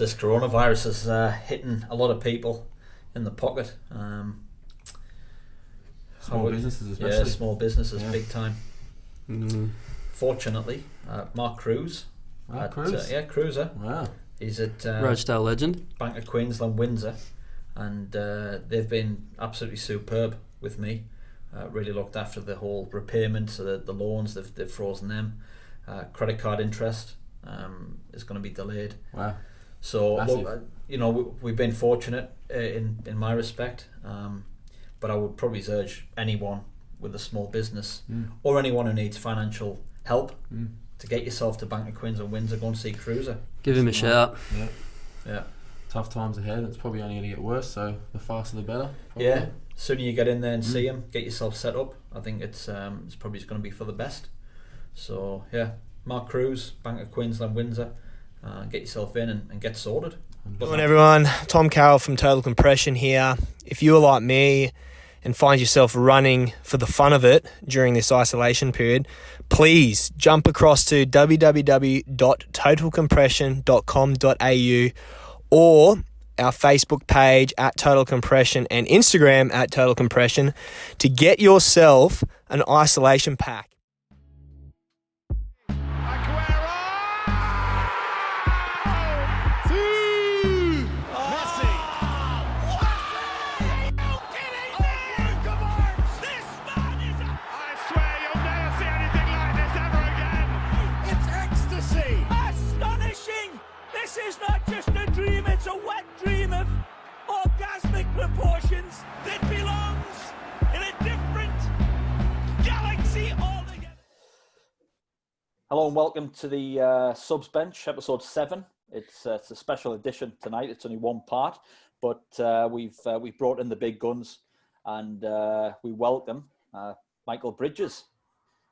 this coronavirus is hitting a lot of people in the pocket. Small businesses especially. Yeah, small businesses, big time. Mm. Fortunately, Mark Cruz. Cruiser. Wow. He's at Rochdale legend. Bank of Queensland, Windsor, and they've been absolutely superb with me. Really looked after the whole repayment, so the loans, they've frozen them. Credit card interest is going to be delayed. Wow. So look, we've been fortunate in my respect, but I would probably urge anyone with a small business or anyone who needs financial help to get yourself to Bank of Queensland, Windsor. Go and see Cruiser. Give him a shout. Yeah. Tough times ahead. It's probably only going to get worse. So the faster the better. Probably. Yeah. Sooner you get in there and see him, get yourself set up. I think it's probably going to be for the best. So yeah, Mark Cruz, Bank of Queensland, Windsor. Get yourself in and get sorted. Good morning, everyone. Tom Carroll from Total Compression here. If you're like me and find yourself running for the fun of it during this isolation period, please jump across to www.totalcompression.com.au or our Facebook page at Total Compression and Instagram at Total Compression to get yourself an isolation pack. This is not just a dream, it's a wet dream of orgasmic proportions that belongs in a different galaxy altogether. Hello and welcome to the Subs Bench, episode 7. It's a special edition tonight. It's only one part, but we've brought in the big guns, and we welcome Michael Bridges.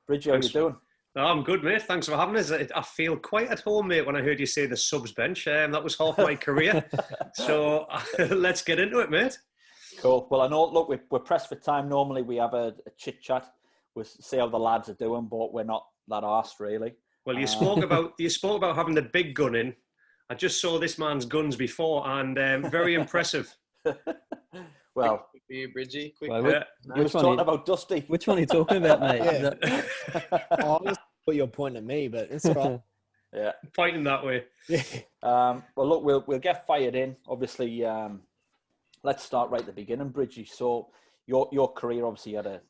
Bridge, how are you doing? Oh, I'm good, mate. Thanks for having us. I feel quite at home, mate, when I heard you say the Subs Bench. That was half my career. So let's get into it, mate. Cool. Well, I know, look, we're pressed for time. Normally we have a chit-chat. We'll see how the lads are doing, but we're not that arsed, really. Well, you spoke about having the big gun in. I just saw this man's guns before, and very impressive. Well, quick for you, Bridgie. Quick. Well, you were talking about Dusty. Which one are you talking about, mate? Yeah. I was put your point at me, but it's right. Yeah, Pointing that way. Well, look, we'll get fired in. Obviously, let's start right at the beginning, Bridgie. So, your career, obviously, you had a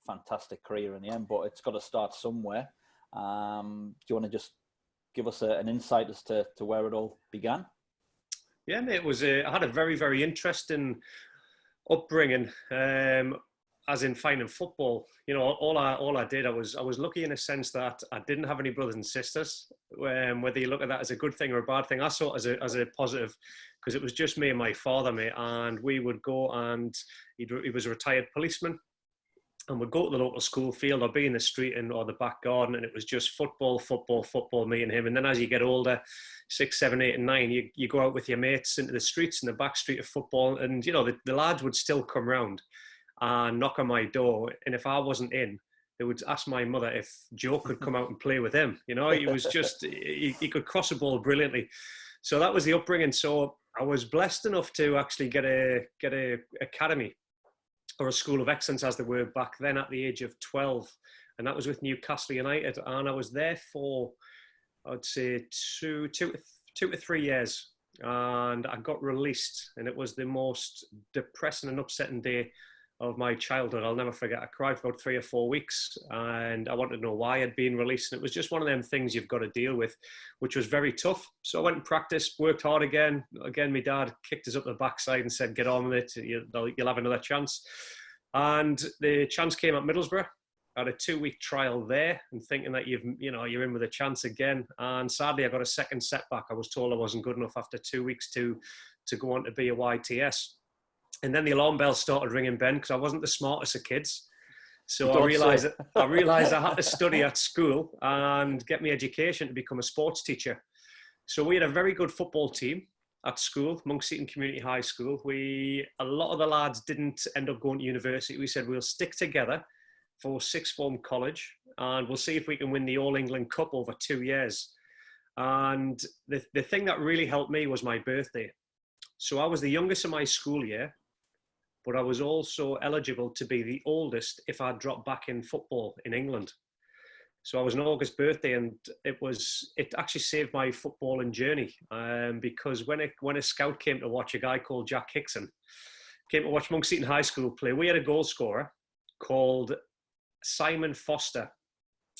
fantastic career in the end, but it's got to start somewhere. Do you want to just give us an insight as to where it all began? Yeah, mate. I had a very, very interesting upbringing, as in finding football. You know, all I did, I was lucky in a sense that I didn't have any brothers and sisters. Whether you look at that as a good thing or a bad thing, I saw it as a positive, because it was just me and my father, mate, and we would go, and he was a retired policeman, and we'd go to the local school field or be in the street or the back garden, and it was just football, me and him. And then as you get older, 6, 7, 8 and 9, you go out with your mates into the streets, in the back street of football, and you know the lads would still come round and knock on my door, and if I wasn't in, they would ask my mother if Joe could come out and play with him. You know, he was just he could cross a ball brilliantly. So that was the upbringing. So I was blessed enough to actually get a academy, or a school of excellence as they were back then, at the age of 12. And that was with Newcastle United. And I was there for, I'd say, two to 3 years. And I got released. And it was the most depressing and upsetting day of my childhood. I'll never forget. I cried for about 3 or 4 weeks. And I wanted to know why I'd been released. And it was just one of them things you've got to deal with, which was very tough. So I went and practiced, worked hard again. Again, my dad kicked us up the backside and said, get on with it. You'll have another chance. And the chance came at Middlesbrough. I had a 2-week trial there, and thinking that you're in with a chance again. And sadly, I got a second setback. I was told I wasn't good enough after 2 weeks to go on to be a YTS. And then the alarm bells started ringing, Ben, because I wasn't the smartest of kids. So I realised I had to study at school and get my education to become a sports teacher. So we had a very good football team at school, Monk Seaton Community High School. A lot of the lads didn't end up going to university. We said we'll stick together for sixth form college, and we'll see if we can win the All England Cup over 2 years. And the thing that really helped me was my birthday. So I was the youngest in my school year, but I was also eligible to be the oldest if I dropped back in football in England. So I was an August birthday, and it actually saved my footballing journey, because when a scout came to watch, a guy called Jack Hickson came to watch Monk Seaton High School play. We had a goal scorer called Simon Foster.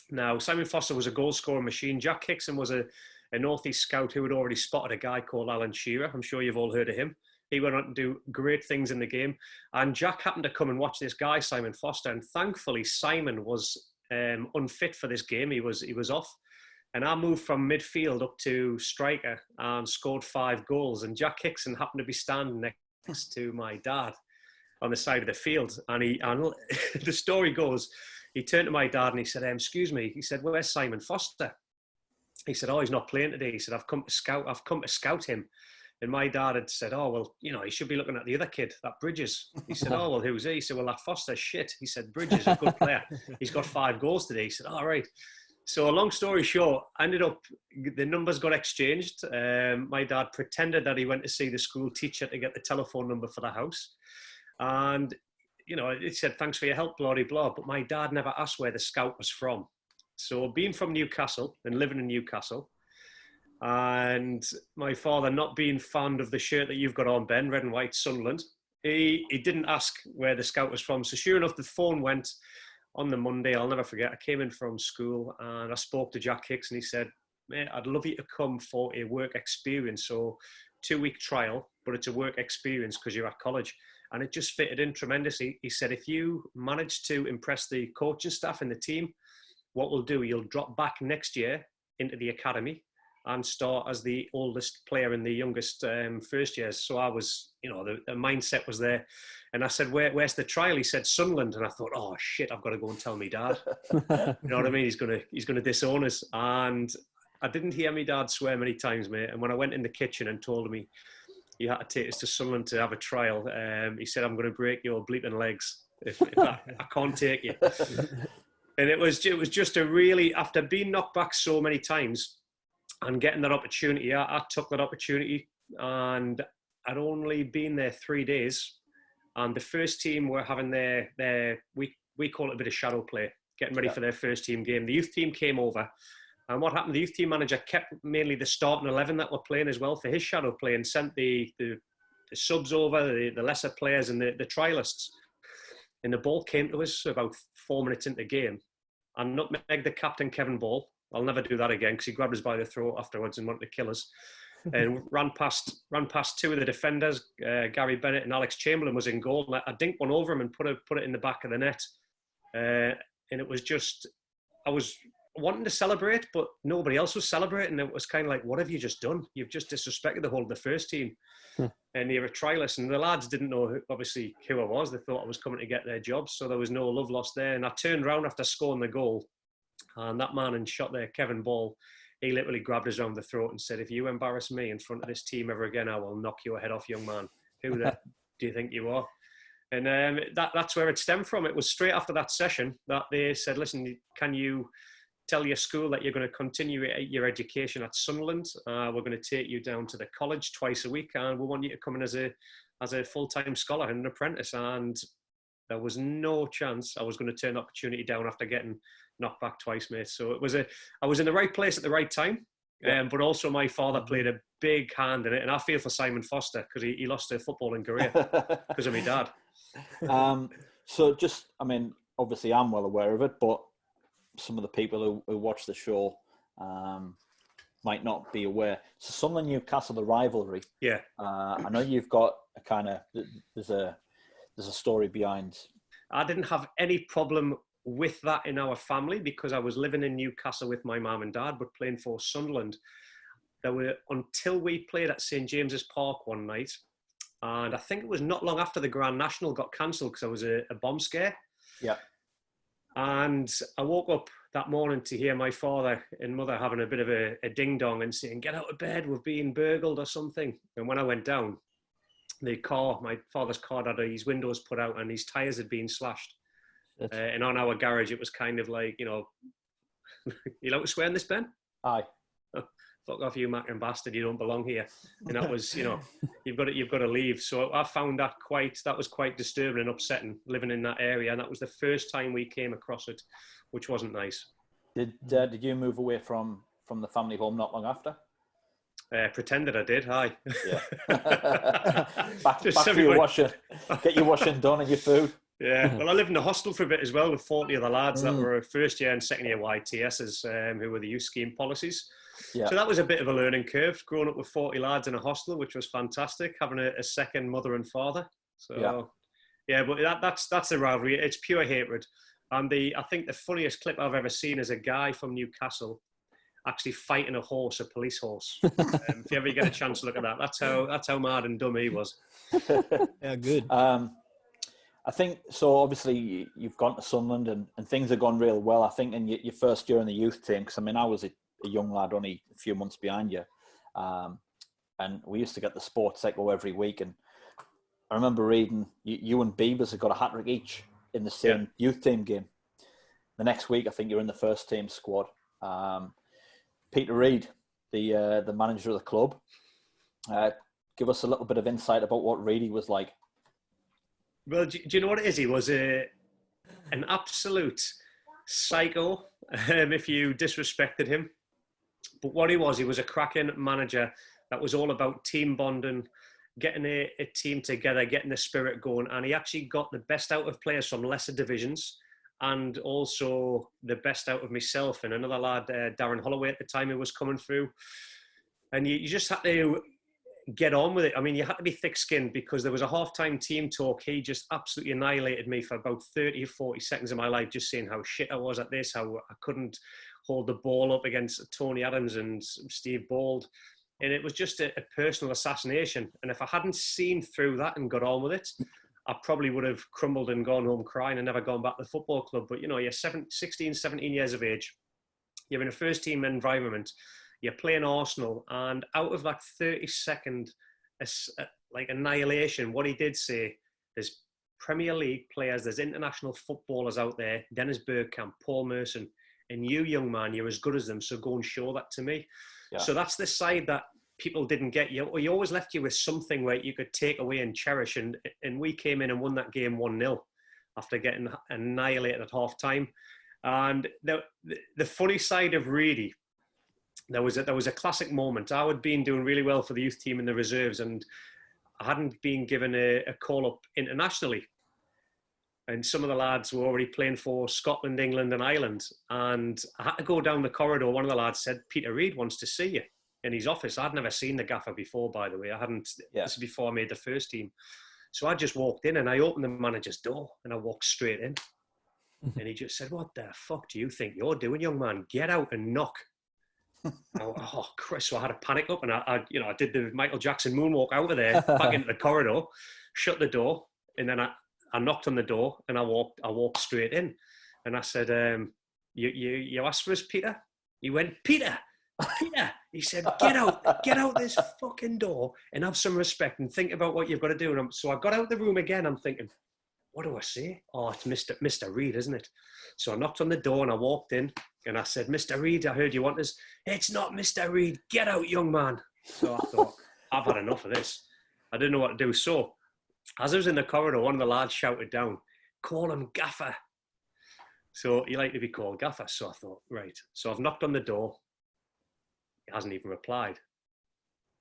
Now, Simon Foster was a goal scoring machine. Jack Hickson was a North East scout who had already spotted a guy called Alan Shearer. I'm sure you've all heard of him. He went on to do great things in the game. And Jack happened to come and watch this guy, Simon Foster. And thankfully, Simon was unfit for this game. He was off. And I moved from midfield up to striker and scored 5 goals. And Jack Hickson happened to be standing next to my dad on the side of the field. And the story goes, he turned to my dad and he said, excuse me. He said, where's Simon Foster? He said, oh, he's not playing today. He said, I've come to scout him. And my dad had said, oh, well, he should be looking at the other kid, that Bridges. He said, oh, well, who's he? He said, well, that Foster's shit. He said, Bridges is a good player. He's got 5 goals today. He said, all right. So a long story short, the numbers got exchanged. My dad pretended that he went to see the school teacher to get the telephone number for the house. And, it said, thanks for your help, blah, blah, blah. But my dad never asked where the scout was from. So being from Newcastle and living in Newcastle, and my father not being fond of the shirt that you've got on, Ben, red and white, Sunderland, he didn't ask where the scout was from. So sure enough, the phone went on the Monday. I'll never forget. I came in from school and I spoke to Jack Hicks and he said, mate, I'd love you to come for a work experience. So 2-week trial, but it's a work experience because you're at college. And it just fitted in tremendously. He said, if you manage to impress the coaching staff and the team, what we'll do, you'll drop back next year into the academy and start as the oldest player in the youngest first years. So I was, the mindset was there. And I said, where's the trial? He said, Sunderland. And I thought, oh, shit, I've got to go and tell my dad. You know what I mean? He's gonna disown us. And I didn't hear my dad swear many times, mate. And when I went in the kitchen and told him he had to take us to Sunderland to have a trial, he said, I'm going to break your bleeping legs if I can't take you. And it was just a really, after being knocked back so many times and getting that opportunity, I took that opportunity. And I'd only been there 3 days. And the first team were having we call it a bit of shadow play, getting ready for their first team game. The youth team came over. And what happened, the youth team manager kept mainly the starting 11 that were playing as well for his shadow play and sent the subs over, the lesser players and the trialists. And the ball came to us about 4 minutes into the game. And nutmegged the captain, Kevin Ball. I'll never do that again because he grabbed us by the throat afterwards and wanted to kill us. And ran past 2 of the defenders. Gary Bennett and Alex Chamberlain was in goal. And I dinked one over him and put it in the back of the net. And it was just, I was wanting to celebrate, but nobody else was celebrating. It was kind of like, what have you just done? You've just disrespected the whole of the first team. And you're a trialist. And the lads didn't know, obviously, who I was. They thought I was coming to get their jobs. So there was no love lost there. And I turned around after scoring the goal. And that man in shot there, Kevin Ball, he literally grabbed us around the throat and said, if you embarrass me in front of this team ever again, I will knock your head off, young man. Who do you think you are? And that's where it stemmed from. It was straight after that session that they said, listen, can you tell your school that you're going to continue your education at Sunderland? We're going to take you down to the college twice a week and we want you to come in as a full-time scholar and an apprentice. And there was no chance I was going to turn the opportunity down after getting knocked back twice, mate. So I was in the right place at the right time. But also my father played a big hand in it. And I feel for Simon Foster because he lost a footballing career because of my dad. So just, I mean, obviously I'm well aware of it, but some of the people who watch the show might not be aware. So Sunderland Newcastle, the rivalry. Yeah. I know you've got a kind of, there's a story behind. I didn't have any problem with that in our family because I was living in Newcastle with my mum and dad, but playing for Sunderland. Until we played at St James's Park one night, and I think it was not long after the Grand National got cancelled because there was a bomb scare. Yeah. And I woke up that morning to hear my father and mother having a bit of a ding-dong and saying, get out of bed, we've been burgled or something. And when I went down, my father's car had his windows put out and his tyres had been slashed. And on our garage, it was kind of like, you allowed to swear in this, Ben? Aye. fuck off, you macking bastard, you don't belong here. And that was, you've got to leave. So I found that was quite disturbing and upsetting living in that area. And that was the first time we came across it, which wasn't nice. Did you move away from the family home not long after? Pretended I did, aye. Yeah. back to your washing. Get your washing done and your food. Yeah, well, I lived in a hostel for a bit as well with 40 other lads that were first year and second year YTSs who were the youth scheme policies. Yeah. So that was a bit of a learning curve, growing up with 40 lads in a hostel, which was fantastic, having a second mother and father. So, yeah, but that's the rivalry. It's pure hatred. And I think the funniest clip I've ever seen is a guy from Newcastle actually fighting a police horse. If you ever get a chance to look at that, that's how mad and dumb he was. Yeah, good. I think so. Obviously, you've gone to Sunderland and things have gone real well. I think in your first year in the youth team, because I was a young lad, only a few months behind you, and we used to get the Sports Echo every week. And I remember reading you and Beavers had got a hat-trick each in the same youth team game. The next week, I think you're in the first team squad. Peter Reid, the manager of the club, give us a little bit of insight about what Reid was like. Well, do you know what it is? He was an absolute psycho if you disrespected him. But what he was a cracking manager that was all about team bonding, getting a team together, getting the spirit going. And he actually got the best out of players from lesser divisions and also the best out of myself and another lad, Darren Holloway at the time, who was coming through. And you just had to get on with it. You had to be thick-skinned because there was a half-time team talk. He just absolutely annihilated me for about 30 or 40 seconds of my life, just saying how shit I was at this, how I couldn't hold the ball up against Tony Adams and Steve Bold. And it was just a personal assassination. And if I hadn't seen through that and got on with it, I probably would have crumbled and gone home crying and never gone back to the football club. But, you're 16, 17 years of age. You're in a first-team environment. You're playing Arsenal. And out of that 30-second annihilation, what he did say, there's Premier League players, there's international footballers out there, Dennis Bergkamp, Paul Merson, and you, young man, you're as good as them, so go and show that to me. Yeah. So that's the side that people didn't get you, or you always left you with something where you could take away and cherish. And we came in and won that game 1-0 after getting annihilated at half time. And the funny side of Reedy, there was a classic moment. I had been doing really well for the youth team in the reserves, and I hadn't been given a call up internationally. And some of the lads were already playing for Scotland, England and Ireland. And I had to go down the corridor. One of the lads said, Peter Reid wants to see you in his office. I'd never seen the gaffer before, by the way. This is before I made the first team. So I just walked in and I opened the manager's door and I walked straight in. And he just said, what the fuck do you think you're doing, young man? Get out and knock. Oh, Chris. So I had a panic up and I did the Michael Jackson moonwalk out of there, back into the corridor, shut the door. And then I knocked on the door and I walked straight in. And I said, you asked for us, Peter? He went, Peter. He said, get out this fucking door and have some respect and think about what you've got to do. And so I got out the room again. I'm thinking, what do I say? Oh, it's Mr. Reid, isn't it? So I knocked on the door and I walked in and I said, Mr. Reid, I heard you want this. It's not Mr. Reid. Get out, young man. So I thought, I've had enough of this. I didn't know what to do. So as I was in the corridor, one of the lads shouted down, call him Gaffer. So he liked to be called Gaffer. So I thought, right. So I've knocked on the door. He hasn't even replied.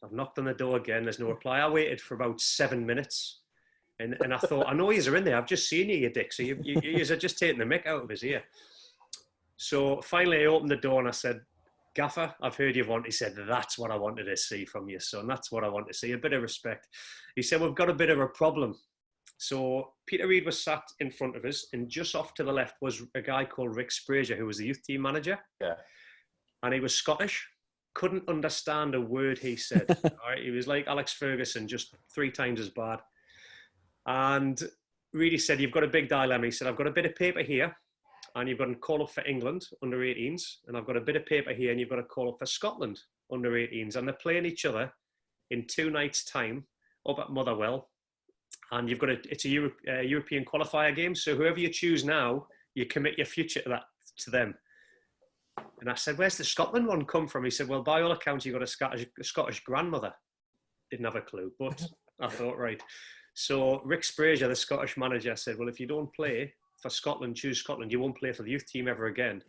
I've knocked on the door again. There's no reply. I waited for about 7 minutes. And I thought, I know yous are in there. I've just seen you dick. So yous are just taking the mick out of his ear. So finally I opened the door and I said, Gaffer, I've heard you want. He said, that's what I wanted to see from you, son. That's what I want to see. A bit of respect. He said, we've got a bit of a problem. So Peter Reid was sat in front of us, and just off to the left was a guy called Rick Sprazier, who was the youth team manager. Yeah. And he was Scottish. Couldn't understand a word he said. All right? He was like Alex Ferguson, just 3 times as bad. And Reedy said, you've got a big dilemma. He said, I've got a bit of paper here, and you've got to call up for England under 18s. And I've got a bit of paper here, and you've got to call up for Scotland under 18s. And they're playing each other in 2 nights' time up at Motherwell. And it's a European qualifier game. So whoever you choose now, you commit your future to them. And I said, where's the Scotland one come from? He said, well, by all accounts, you've got a Scottish grandmother. Didn't have a clue, but I thought, right. So Rick Sprazier, the Scottish manager, said, well, if you don't play for Scotland, choose Scotland, you won't play for the youth team ever again.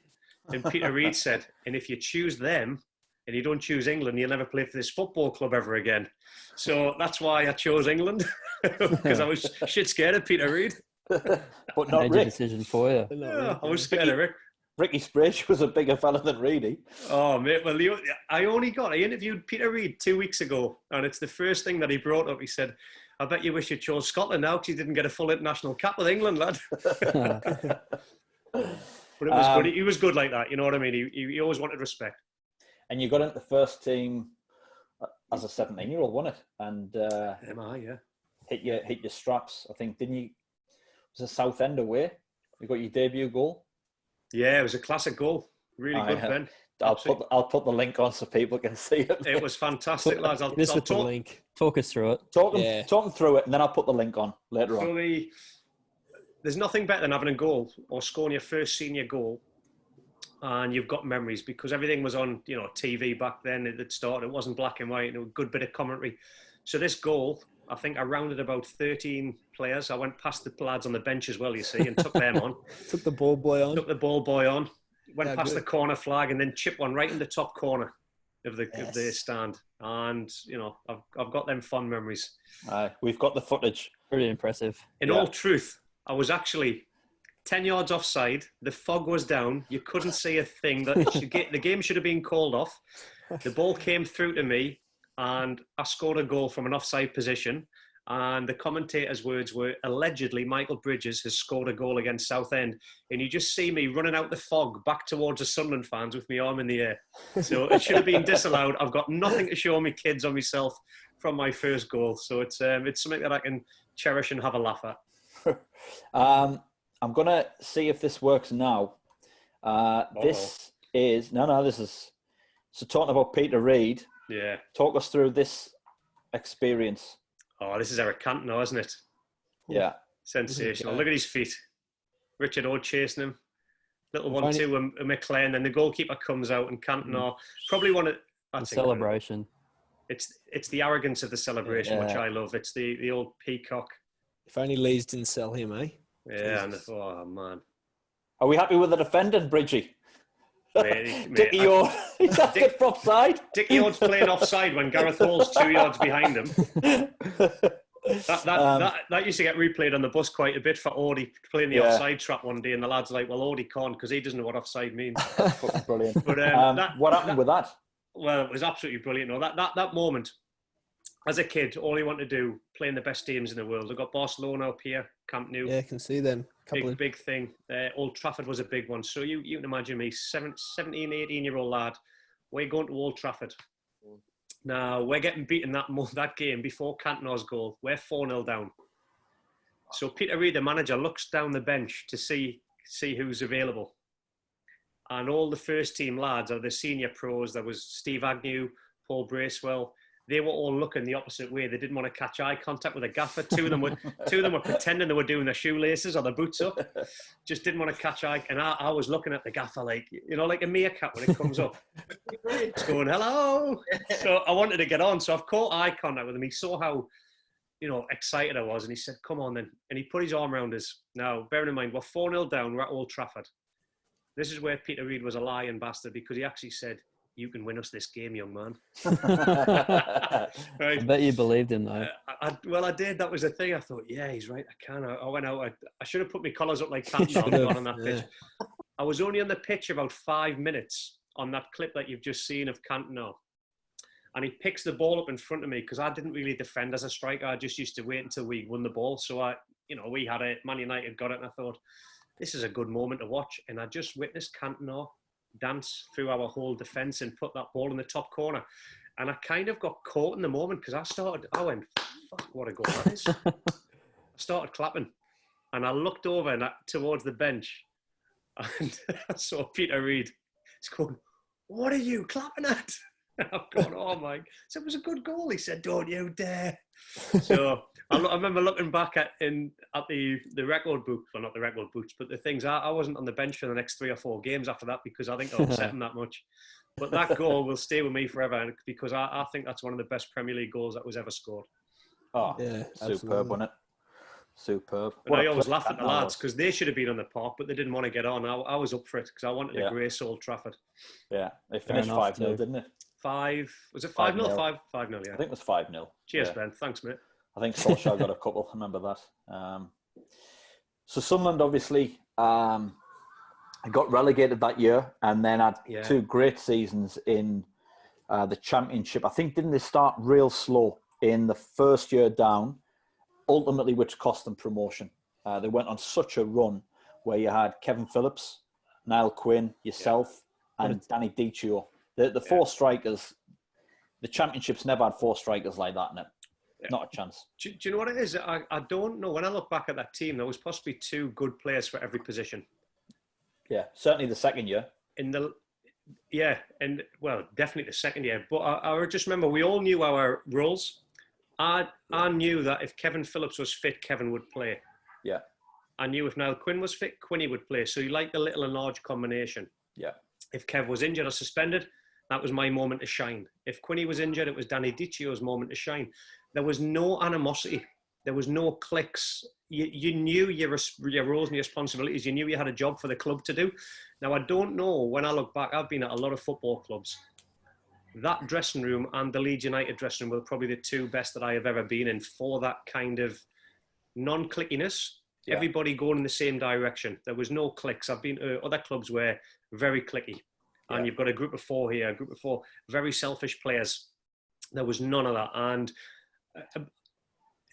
And Peter Reid said, and if you choose them and you don't choose England, you'll never play for this football club ever again. So that's why I chose England, because I was shit scared of Peter Reid. But not Major Rick. decision for you. Yeah, I was scared of Rick. Ricky Sprague was a bigger fella than Reedy. Oh, mate, well, I interviewed Peter Reid 2 weeks ago, and it's the first thing that he brought up. He said, I bet you wish you chose Scotland now because you didn't get a full international cap with England, lad. But it was good. He was good like that, you know what I mean? He always wanted respect. And you got into the first team as a 17-year-old, wasn't it? And Yeah. hit your straps, I think, didn't you? It was a Southend away. You got your debut goal. Yeah, it was a classic goal. Really good, Ben. I'll put the link on so people can see it. It was fantastic, lads. I'll With the talk, link. Talk us through it. Talk them through it, and then I'll put the link on later on. So there's nothing better than having a goal or scoring your first senior goal, and you've got memories because everything was on, TV back then. It started. It wasn't black and white. And a good bit of commentary. So this goal, I think I rounded about 13 players. I went past the lads on the bench as well, you see, and took them on. Took the ball boy on. Took the ball boy on. Went past the corner flag and then chipped one right in the top corner of the stand. And I've got them fun memories. We've got the footage. Pretty impressive. In all truth, I was actually 10 yards offside. The fog was down. You couldn't see a thing. The game should have been called off. The ball came through to me, and I scored a goal from an offside position. And the commentator's words were, allegedly, Michael Bridges has scored a goal against Southend. And you just see me running out the fog back towards the Sunderland fans with my arm in the air. So it should have been disallowed. I've got nothing to show my kids or myself from my first goal. So it's something that I can cherish and have a laugh at. I'm going to see if this works now. This is... So talking about Peter Reid. Yeah. Talk us through this experience. Oh, this is Eric Cantona, isn't it? Yeah. Sensational. Look at his feet. Richard Ode chasing him. Little 1-2 and McLean. Then the goalkeeper comes out and Cantona probably one of... The celebration. It's the arrogance of the celebration, which I love. It's the old peacock. If only Leeds didn't sell him, eh? Yeah, oh, man. Are we happy with the defendant, Bridgie? Dickie Ord, he's Dick offside. Dickie Ord's playing offside when Gareth Hall's 2 yards behind him. That used to get replayed on the bus quite a bit for Ordy playing the offside trap one day, and the lads are like, well, Ordy can't because he doesn't know what offside means. Fucking brilliant. But what happened with that? Well, it was absolutely brilliant. No, that moment, as a kid, all you want to do, playing the best teams in the world. I've got Barcelona up here, Camp Nou. Yeah, I can see them. Big thing. Old Trafford was a big one. So you can imagine me, 17, 18-year-old lad, we're going to Old Trafford. Now, we're getting beaten that game before Cantona's goal. We're 4-0 down. So Peter Reid, the manager, looks down the bench to see who's available. And all the first team lads are the senior pros. There was Steve Agnew, Paul Bracewell. They were all looking the opposite way. They didn't want to catch eye contact with a gaffer. Two of them were pretending they were doing their shoelaces or their boots up. Just didn't want to catch eye. And I was looking at the gaffer like a meerkat when it comes up. It's going, hello. So I wanted to get on. So I've caught eye contact with him. He saw how, excited I was. And he said, come on then. And he put his arm around us. Now, bearing in mind, we're 4-0 down. We're at Old Trafford. This is where Peter Reid was a lying bastard because he actually said, you can win us this game, young man. Right. I bet you believed him, though. I did. That was the thing. I thought, yeah, he's right. I can. I went out. I should have put my colours up like Cantona on that pitch. I was only on the pitch about 5 minutes on that clip that you've just seen of Cantona. And he picks the ball up in front of me because I didn't really defend as a striker. I just used to wait until we won the ball. So we had it. Man United got it. And I thought, this is a good moment to watch. And I just witnessed Cantona dance through our whole defence and put that ball in the top corner. And I kind of got caught in the moment because I went, fuck, what a goal that is. I started clapping. And I looked over towards the bench and I saw Peter Reid. He's going, what are you clapping at? I'm going, oh my! So it was a good goal. He said, "Don't you dare!" So I remember looking back at the record book, well, not the record books, but the things. I wasn't on the bench for the next 3 or 4 games after that because I think I upset him that much. But that goal will stay with me forever because I think that's one of the best Premier League goals that was ever scored. Oh, Yeah, superb, absolutely. wasn't it? Superb. And I always laugh at the lads because they should have been on the park, but they didn't want to get on. I was up for it because I wanted to grace Old Trafford. Yeah, they finished enough, 5-0, too. didn't it? 5, was it 5-0? 5-0. 5-0, yeah. I think it was 5-0. Cheers, yeah. Ben. Thanks, mate. I think Solskjaer got a couple. I remember that. So Sunderland obviously got relegated that year and then had 2 great seasons in the Championship. I think didn't they start real slow in the first year down, ultimately which cost them promotion. They went on such a run where you had Kevin Phillips, Niall Quinn, yourself, and Danny Dichio. The 4 strikers. The Championship's never had 4 strikers like that in it. Not a chance. Do you know what it is? I don't know. When I look back at that team, there was possibly 2 good players for every position. Yeah, certainly the second year. Definitely the second year. But I just remember we all knew our roles. I knew that if Kevin Phillips was fit, Kevin would play. Yeah. I knew if Niall Quinn was fit, Quinny would play. So you like the little and large combination. Yeah. If Kev was injured or suspended, that was my moment to shine. If Quinny was injured, it was Danny Dichio's moment to shine. There was no animosity. There was no cliques. You knew your roles and your responsibilities. You knew you had a job for the club to do. Now, I don't know, when I look back, I've been at a lot of football clubs. That dressing room and the Leeds United dressing room were probably the 2 best that I have ever been in for that kind of non-clickiness. Yeah. Everybody going in the same direction. There was no cliques. I've been to other clubs where very clicky. And you've got a group of 4 here, a group of 4 very selfish players. There was none of that. And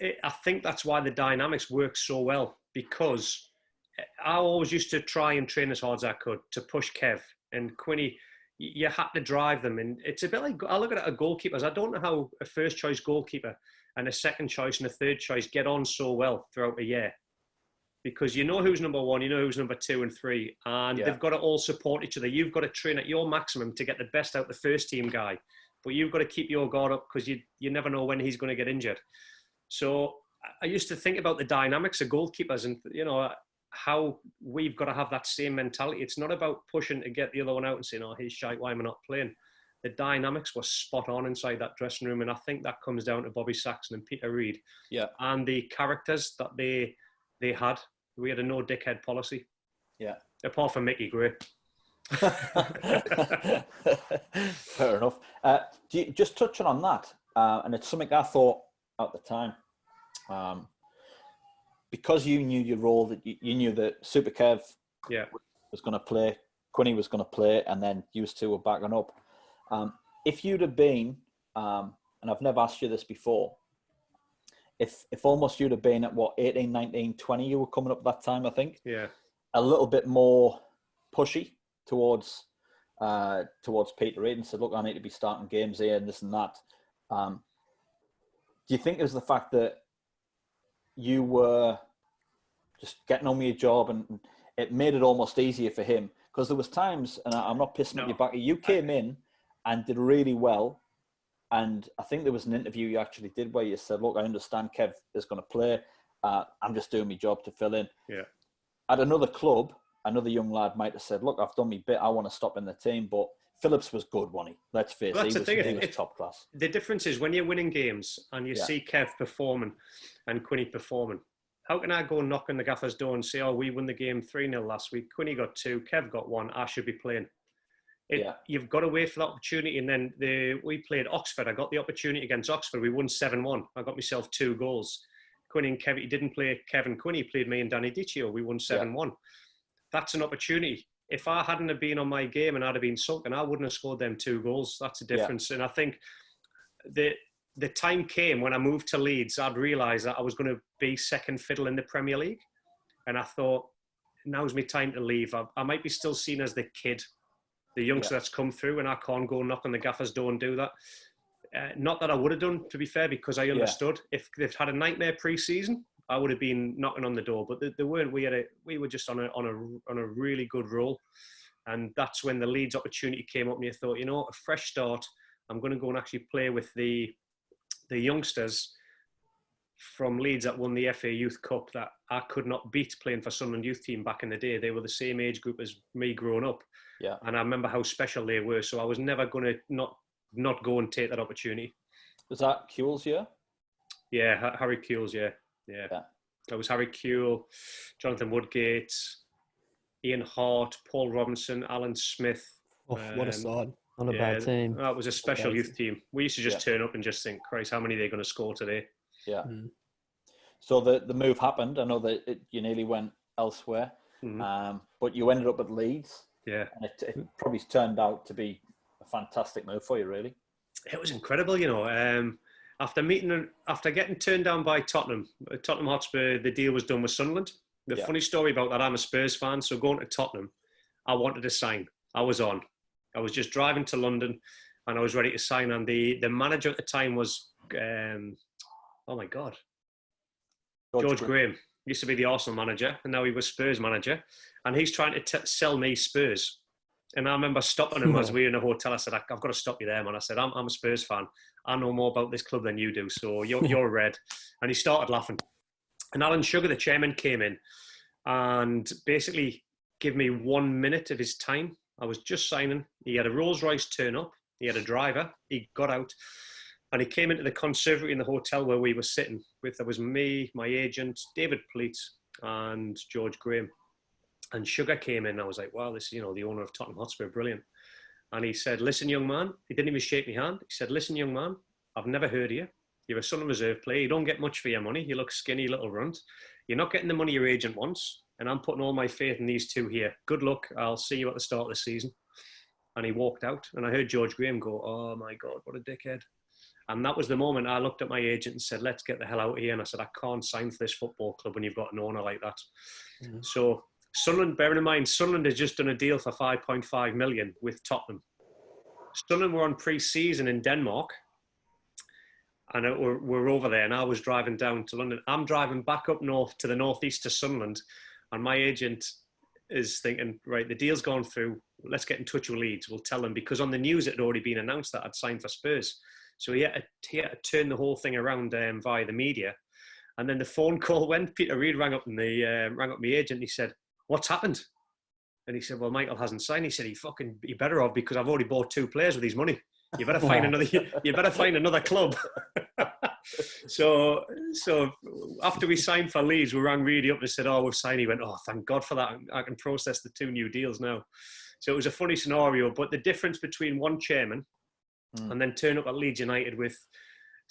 I think that's why the dynamics work so well, because I always used to try and train as hard as I could to push Kev and Quinny. You had to drive them. And it's a bit like, I look at it at goalkeepers. I don't know how a first choice goalkeeper and a second choice and a third choice get on so well throughout a year. Because you know who's number 1, you know who's number 2 and 3, and they've got to all support each other. You've got to train at your maximum to get the best out the first team guy, but you've got to keep your guard up because you never know when he's going to get injured. So I used to think about the dynamics of goalkeepers and, you know, how we've got to have that same mentality. It's not about pushing to get the other one out and saying, oh, he's shite, why am I not playing? The dynamics were spot on inside that dressing room, and I think that comes down to Bobby Saxton and Peter Reid. Yeah. And the characters that they had. We had a no dickhead policy. Yeah. Apart from Mickey Gray. Fair enough. Just touching on that, and it's something I thought at the time, because you knew your role, that you knew that Super Kev was going to play, Quinny was going to play, and then you 2 were backing up. If you'd have been, and I've never asked you this before, if almost you'd have been at 18, 19, 20, you were coming up that time, I think. Yeah. A little bit more pushy towards Peter Reid and said, look, I need to be starting games here and this and that. Do you think it was the fact that you were just getting on with your job and it made it almost easier for him? Because there was times, and I'm not pissing at you back, you came in and did really well. And I think there was an interview you actually did where you said, look, I understand Kev is going to play. I'm just doing my job to fill in. Yeah. At another club, another young lad might have said, look, I've done my bit. I want to stop in the team. But Phillips was good, wasn't he? Let's face it. He was top class. The difference is when you're winning games and you see Kev performing and Quinny performing, how can I go knock on the gaffer's door and say, oh, we won the game 3-0 last week. Quinny got 2, Kev got 1. I should be playing. You've got to wait for the opportunity. And then we played Oxford. I got the opportunity against Oxford. We won 7-1. I got myself 2 goals. Quinny and Kevin, he didn't play Kevin Quinny, he played me and Danny Dichio. We won 7-1. That's an opportunity. If I hadn't have been on my game and I'd have been sulking, I wouldn't have scored them 2 goals. That's the difference. And I think the time came when I moved to Leeds, I'd realised that I was going to be second fiddle in the Premier League. And I thought, now's my time to leave. I might be still seen as the kid, the youngster that's come through, and I can't go knock on the gaffer's door and do that. Not that I would have done, to be fair, because I understood. If they'd had a nightmare pre-season, I would have been knocking on the door. But they weren't. We were just on a really good roll, and that's when the Leeds opportunity came up. And you thought, a fresh start. I'm going to go and actually play with the youngsters from Leeds that won the FA Youth Cup that I could not beat playing for Sunderland youth team back in the day. They were the same age group as me growing up. Yeah. And I remember how special they were. So I was never going to not go and take that opportunity. Was that Kuehl's year? Yeah, Harry Kuehl's, yeah. That was Harry Kuehl, Jonathan Woodgate, Ian Hart, Paul Robinson, Alan Smith. Oh, what a side. Not a bad team. That was a special youth team. We used to just turn up and just think, Christ, how many are they going to score today? Yeah. So the move happened. I know that you nearly went elsewhere, but you ended up at Leeds. Yeah. And it probably turned out to be a fantastic move for you, really. It was incredible, you know. After getting turned down by Tottenham Hotspur, the deal was done with Sunderland. The funny story about that, I'm a Spurs fan, so going to Tottenham, I wanted to sign. I was just driving to London, and I was ready to sign. And the manager at the time was, oh my God, George Graham. Used to be the Arsenal manager, and now he was Spurs manager. And he's trying to sell me Spurs. And I remember stopping him as we were in a hotel. I said, I've got to stop you there, man. I said, I'm a Spurs fan. I know more about this club than you do, so you're red. And he started laughing. And Alan Sugar, the chairman, came in and basically gave me 1 minute of his time. I was just signing. He had a Rolls Royce turn up. He had a driver. He got out. And he came into the conservatory in the hotel where we were sitting with, there was me, my agent, David Pleat, and George Graham. And Sugar came in. I was like, wow, this is, the owner of Tottenham Hotspur, brilliant. And he said, listen, young man. He didn't even shake my hand. He said, listen, young man, I've never heard of you. You're a Sunderland reserve player. You don't get much for your money. You look skinny, little runt. You're not getting the money your agent wants. And I'm putting all my faith in these two here. Good luck. I'll see you at the start of the season. And he walked out. And I heard George Graham go, oh, my God, what a dickhead. And that was the moment I looked at my agent and said, let's get the hell out of here. And I said, I can't sign for this football club when you've got an owner like that. Mm-hmm. So Sunderland, bearing in mind, Sunderland has just done a deal for 5.5 million with Tottenham. Sunderland were on pre-season in Denmark. And we're over there. And I was driving down to London. I'm driving back up north to the northeast to Sunderland. And my agent is thinking, right, the deal's gone through. Let's get in touch with Leeds. We'll tell them. Because on the news, it had already been announced that I'd signed for Spurs. So he had to turn the whole thing around via the media. And then the phone call went. Peter Reid rang up my agent. And he said, what's happened? And he said, well, Michael hasn't signed. He said, he better have, because I've already bought 2 players with his money. You better find another. You better find another club. So after we signed for Leeds, we rang Reedy up and said, "Oh, we've signed." He went, "Oh, thank God for that. I can process the 2 new deals now." So it was a funny scenario, but the difference between one chairman and then turn up at Leeds United with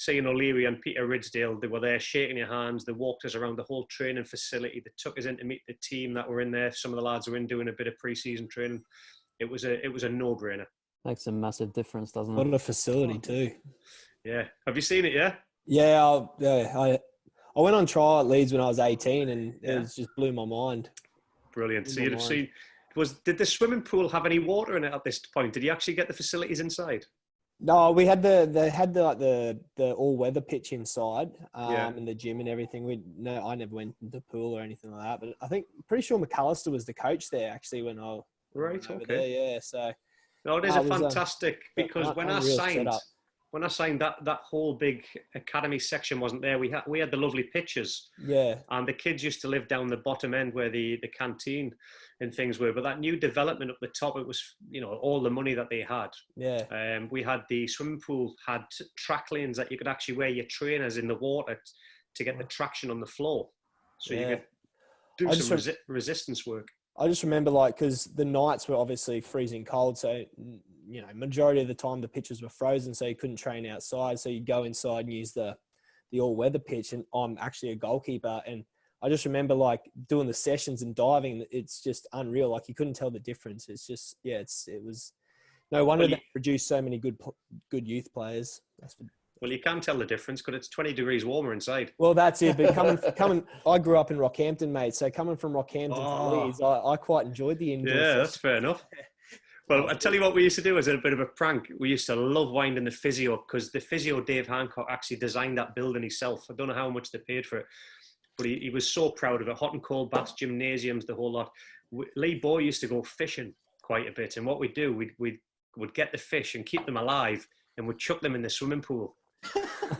Ian O'Leary and Peter Ridsdale, they were there shaking your hands. They walked us around the whole training facility. They took us in to meet the team that were in there. Some of the lads were in doing a bit of pre-season training. It was a no-brainer. Makes a massive difference, doesn't it? What a facility too. Yeah. Have you seen it? Yeah. Yeah. I went on trial at Leeds when I was 18, and it just blew my mind. Brilliant. So you'd have seen. Did the swimming pool have any water in it at this point? Did you actually get the facilities inside? No, we had the all weather pitch inside, and the gym and everything. I never went to the pool or anything like that. But I think pretty sure McAllister was the coach there actually when I went over there. Yeah, so. No, it is fantastic because when I signed that whole big academy section wasn't there. We had the lovely pitches. Yeah. And the kids used to live down the bottom end where the canteen and things were. But that new development up the top, it was, all the money that they had. Yeah. We had the swimming pool, had track lanes that you could actually wear your trainers in the water to get the traction on the floor. So you could do some resistance work. I just remember, because the nights were obviously freezing cold. So, majority of the time the pitches were frozen, so you couldn't train outside. So you'd go inside and use the all-weather pitch. And I'm actually a goalkeeper. And I just remember, doing the sessions and diving. It's just unreal. You couldn't tell the difference. It's just, it was no wonder they produced so many good youth players. Well, you can tell the difference because it's 20 degrees warmer inside. Well, that's it. But coming, I grew up in Rockhampton, mate. So coming from Rockhampton to Leeds, I quite enjoyed the indoor. Yeah, that's fair enough. Well, I tell you what we used to do as a bit of a prank. We used to love winding the physio because the physio, Dave Hancock, actually designed that building himself. I don't know how much they paid for it, but he was so proud of it. Hot and cold baths, gymnasiums, the whole lot. Lee Boy used to go fishing quite a bit. And what we'd do, we'd get the fish and keep them alive and would chuck them in the swimming pool.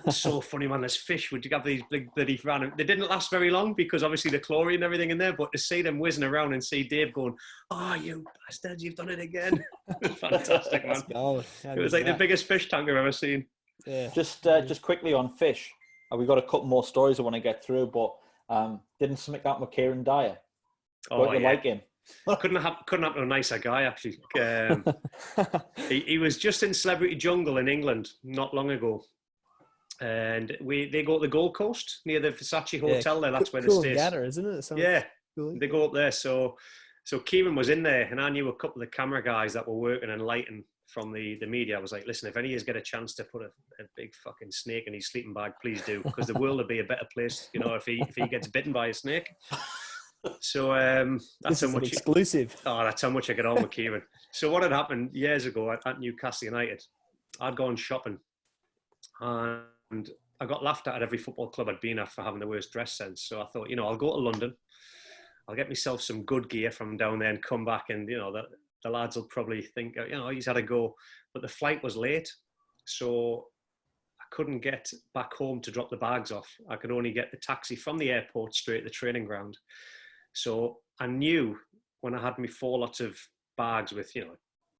So funny, man. There's fish. Would you have these big bloody random? They didn't last very long because obviously the chlorine and everything in there. But to see them whizzing around and see Dave going, "Oh, you bastards, you've done it again!" Fantastic, man. It was like the biggest fish tank I've ever seen. Yeah. Just quickly on fish, we've got a couple more stories I want to get through, but didn't something happen with Kieran Dyer? Oh, you like him? Couldn't happen to a nicer guy, actually. He was just in Celebrity Jungle in England not long ago. And they go to the Gold Coast near the Versace Hotel there. That's where they stay. Isn't it? Yeah, they go up there. So Kieran was in there, and I knew a couple of the camera guys that were working and lighting from the media. I was like, listen, if any of you get a chance to put a big fucking snake in his sleeping bag, please do, because the world would be a better place, if he gets bitten by a snake. So that's how much exclusive. That's how much I get on with Kieran. So what had happened years ago at Newcastle United, I'd gone shopping, and I got laughed at every football club I'd been at for having the worst dress sense. So I thought, I'll go to London, I'll get myself some good gear from down there and come back, and the lads will probably think, he's had a go. But the flight was late, so I couldn't get back home to drop the bags off. I could only get the taxi from the airport straight to the training ground. So I knew when I had me 4 lots of bags with,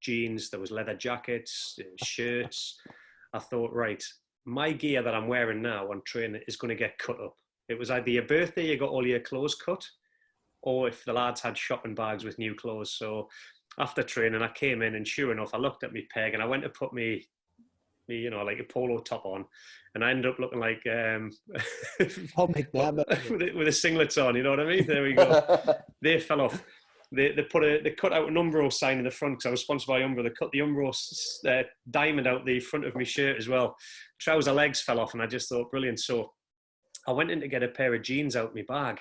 jeans, there was leather jackets, shirts. I thought, right, my gear that I'm wearing now on training is going to get cut up. It was either your birthday, you got all your clothes cut, or if the lads had shopping bags with new clothes. So after training, I came in, and sure enough, I looked at me peg, and I went to put me like a polo top on, and I ended up looking like with the singlets on, you know what I mean? There we go. They fell off. They cut out an Umbro sign in the front because I was sponsored by Umbro. They cut the Umbro diamond out the front of my shirt as well. Trouser legs fell off, and I just thought, brilliant. So I went in to get a pair of jeans out of my bag,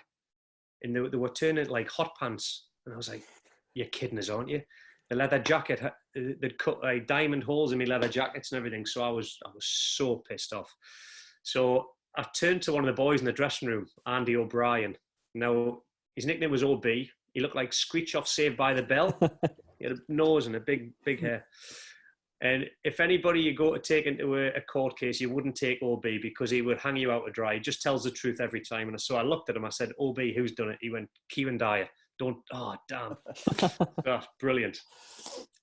and they were turning like hot pants, and I was like, "You're kidding us, aren't you?" The leather jacket, they'd cut diamond holes in my leather jackets and everything. So I was so pissed off. So I turned to one of the boys in the dressing room, Andy O'Brien. Now, his nickname was OB. He looked like Screech off Saved by the Bell. He had a nose and a big hair. And if anybody you go to take into a court case, you wouldn't take OB because he would hang you out to dry. He just tells the truth every time. And so I looked at him, I said, OB, who's done it? He went, Kieran Dyer. Damn. Brilliant.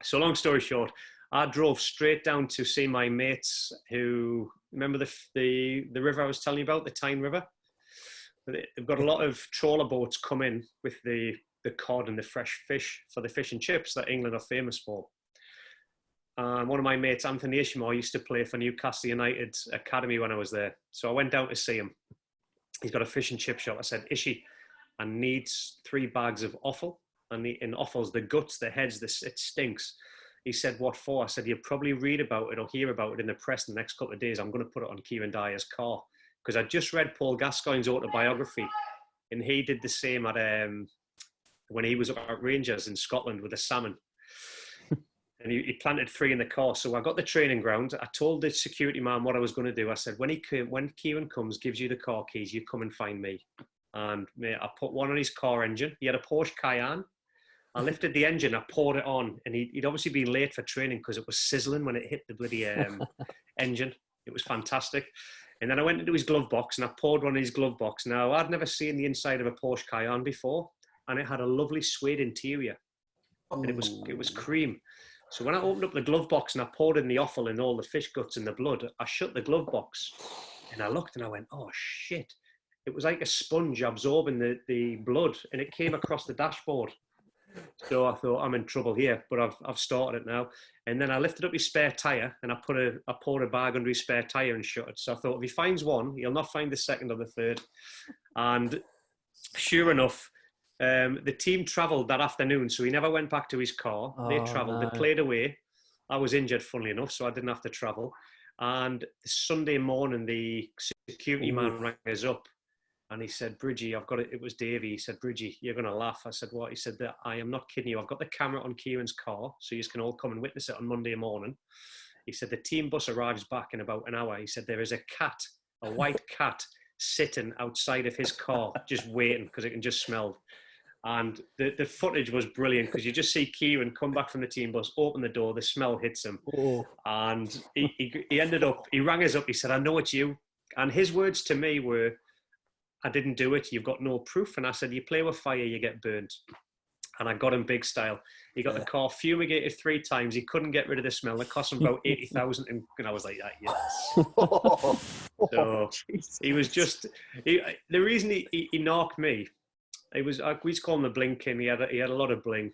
So long story short, I drove straight down to see my mates who, remember the river I was telling you about, the Tyne River? They've got a lot of trawler boats come in with the cod and the fresh fish for the fish and chips that England are famous for. One of my mates, Anthony Ishmael, used to play for Newcastle United Academy when I was there. So I went down to see him. He's got a fish and chip shop. I said, Ishi, I need 3 bags of offal. And in offal's the guts, the heads, it stinks. He said, what for? I said, you'll probably read about it or hear about it in the press in the next couple of days. I'm going to put it on Kieran Dyer's car. Because I just read Paul Gascoigne's autobiography. And he did the same at when he was up at Rangers in Scotland with the salmon. And he planted 3 in the car. So I got the training ground. I told the security man what I was going to do. I said, when Kieran comes, gives you the car keys, you come and find me. And mate, I put one on his car engine. He had a Porsche Cayenne. I lifted the engine, I poured it on, and he'd obviously been late for training because it was sizzling when it hit the bloody engine. It was fantastic. And then I went into his glove box and I poured one in his glove box. Now, I'd never seen the inside of a Porsche Cayenne before, and it had a lovely suede interior. And it was cream. So when I opened up the glove box and I poured in the offal and all the fish guts and the blood, I shut the glove box and I looked and I went, oh shit. It was like a sponge absorbing the blood, and it came across the dashboard. So I thought, I'm in trouble here, but I've started it now. And then I lifted up his spare tyre and I poured a bag under his spare tyre and shut it. So I thought, if he finds one, he'll not find the second or the third. And sure enough, the team travelled that afternoon, so he never went back to his car. They travelled, They played away. I was injured, funnily enough, so I didn't have to travel. And Sunday morning, the security man rang us up. And he said, Bridgie, I've got it. It was Davey. He said, Bridgie, you're going to laugh. I said, what? He said, that I am not kidding you. I've got the camera on Kieran's car, so you can all come and witness it on Monday morning. He said, the team bus arrives back in about an hour. He said, there is a cat, a white cat, sitting outside of his car, just waiting because it can just smell. And the footage was brilliant because you just see Kieran come back from the team bus, open the door, the smell hits him. Oh. And he ended up, he rang us up, he said, I know it's you. And his words to me were, I didn't do it, you've got no proof. And I said, you play with fire, you get burnt. And I got him big style. He got the car fumigated 3 times. He couldn't get rid of the smell. It cost him about 80,000. And I was like, yes. So he was just, the reason he knocked me, it was, we used to call him the blinking. He had a lot of bling.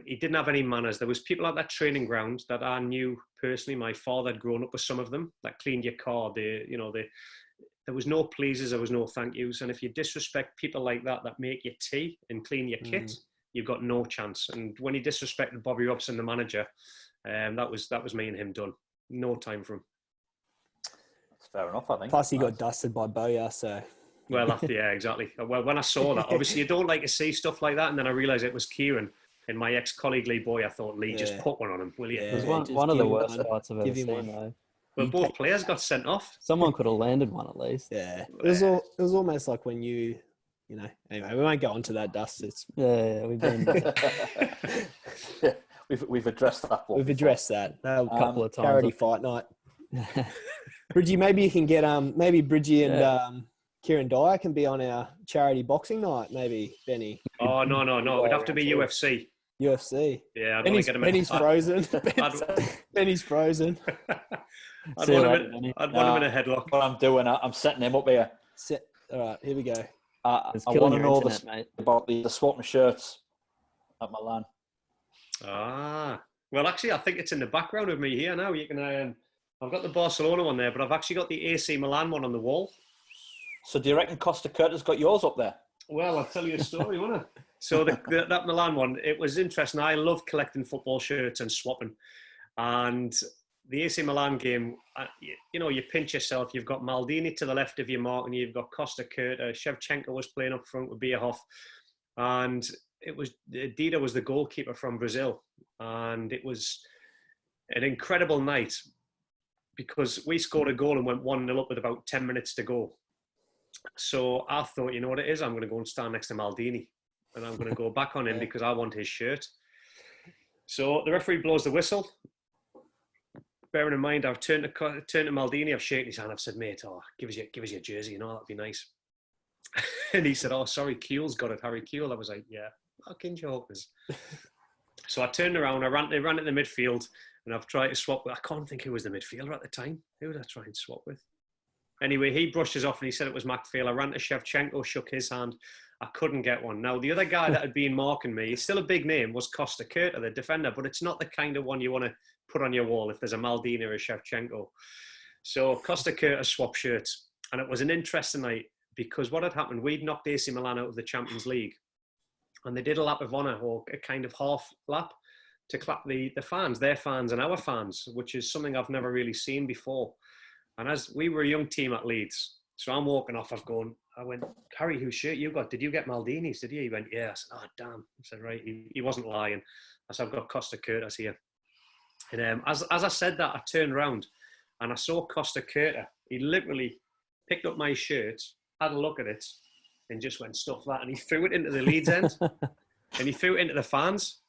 He didn't have any manners. There was people at that training ground that I knew personally. My father had grown up with some of them that cleaned your car. There was no pleases, there was no thank yous. And if you disrespect people like that make your tea and clean your kit, you've got no chance. And when he disrespected Bobby Robson, the manager, that was me and him done. No time for him. That's fair enough, I think. Plus, he got dusted by Boya, so. Well, yeah, exactly. Well, when I saw that, obviously you don't like to see stuff like that. And then I realised it was Kieran and my ex-colleague Lee Boy. I thought, Lee, just put one on him, will you? It was one of the worst fights I've ever seen, though. Well, both players got sent off. Someone could have landed one at least. Yeah. It was almost like when you know, anyway, we won't go on to that, Dust. It's we've been we've addressed that one. We've addressed that a couple of times. Charity fight night. Bridgie, maybe you can get maybe Bridgie and Kieran Dyer can be on our charity boxing night, maybe, Benny. Oh no. It'd have to be UFC. UFC. Yeah, I'd want to get him. Benny's frozen. Benny's frozen. I'd want him in a headlock. What I'm doing, I'm setting him up here. All right, here we go. I want to know about the swapping shirts at Milan. Well, actually, I think it's in the background of me here now. You can. I've got the Barcelona one there, but I've actually got the AC Milan one on the wall. So do you reckon Costa Curta's got yours up there? Well, I'll tell you a story, won't I? So that Milan one, it was interesting. I love collecting football shirts and swapping. And the AC Milan game, you pinch yourself. You've got Maldini to the left of your mark, and you've got Costa Curta. Shevchenko was playing up front with Bierhoff. And it was Dida was the goalkeeper from Brazil. And it was an incredible night because we scored a goal and went 1-0 up with about 10 minutes to go. So I thought, you know what it is? I'm going to go and stand next to Maldini. And I'm going to go back on him because I want his shirt. So the referee blows the whistle. Bearing in mind, I've turned to Maldini, I've shaken his hand, I've said, mate, give us your jersey, that'd be nice. And he said, oh, sorry, Kuehl's got it, Harry Kuehl. I was like, yeah, fucking jokers. So I turned around, I ran to the midfield, and I've tried to swap with, I can't think who was the midfielder at the time. Who did I try and swap with? Anyway, he brushed us off and he said it was McPhail. I ran to Shevchenko, shook his hand. I couldn't get one. Now, the other guy that had been marking me, he's still a big name, was Costa Curta, the defender, but it's not the kind of one you want to put on your wall if there's a Maldini or a Shevchenko. So Costa Curta swapped shirts. And it was an interesting night because what had happened, we'd knocked AC Milan out of the Champions League. And they did a lap of honour, or a kind of half lap, to clap the fans, their fans and our fans, which is something I've never really seen before. And as we were a young team at Leeds, so I'm walking off, I went, Harry, whose shirt you got? Did you get Maldini's? Did you? He went, yeah. I said, oh, damn. I said, right. He wasn't lying. I said, I've got Costa Curta here. And as I said that, I turned around and I saw Costa Curta. He literally picked up my shirt, had a look at it, and just went, stuff that. And he threw it into the Leeds end. And he threw it into the fans.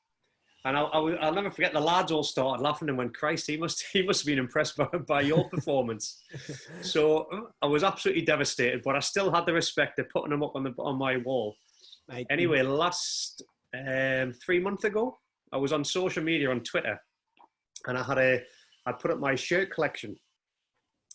And I'll never forget, the lads all started laughing and went, Christ, he must have been impressed by your performance. So I was absolutely devastated, but I still had the respect of putting him up on my wall. Mate. Anyway, last 3 months ago, I was on social media on Twitter, and I put up my shirt collection.